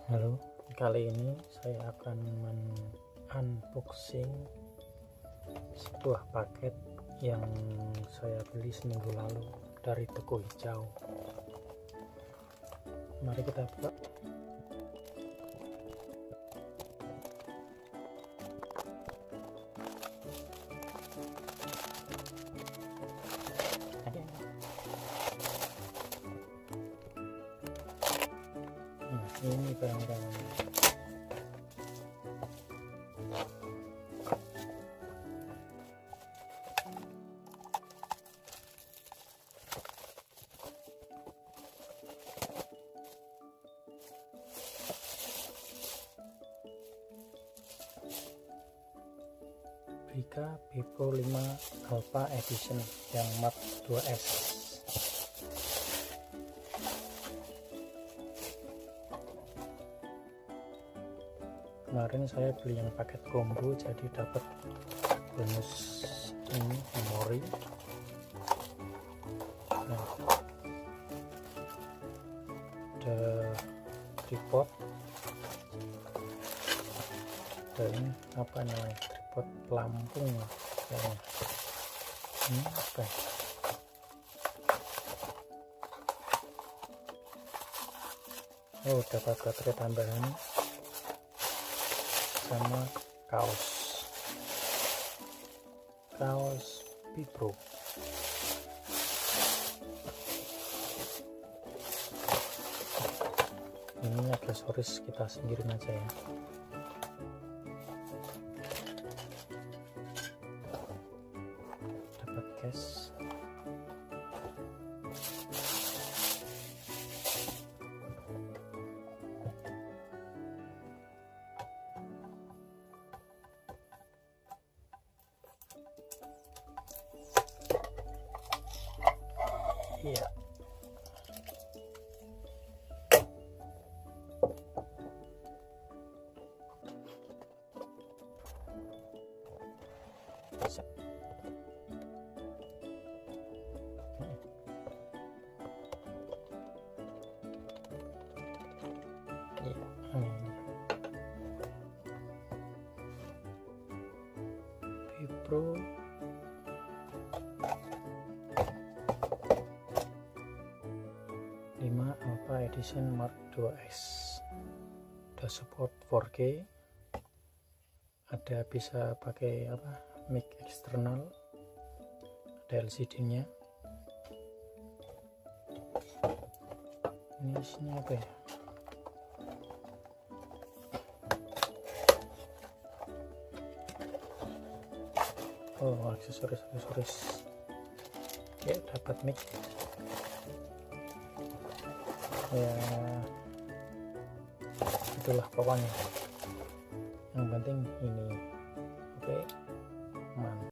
Halo, kali ini saya akan unboxing sebuah paket yang saya beli seminggu lalu dari toko hijau. Mari kita buka. Ini barang-barangnya. Brika Bepro 5 Alpha Edition yang Mark 2S. Kemarin saya beli yang paket combo, jadi dapat bonus ini memori. Nah, ada tripod dan apa namanya, tripod pelampung kayaknya. Ini apa ya? Oh, dapat baterai tambahan sama kaos Bepro. Ini aksesoris kita singkirin aja ya. Dapat case. Iya. Bepro Alpha Edition Mark 2S. Udah support 4K, ada bisa pakai mic eksternal, ada LCD nya. Ini isinya apa ya? Oh, aksesoris ya, dapat mic ya, itulah pokoknya, yang penting ini. Oke.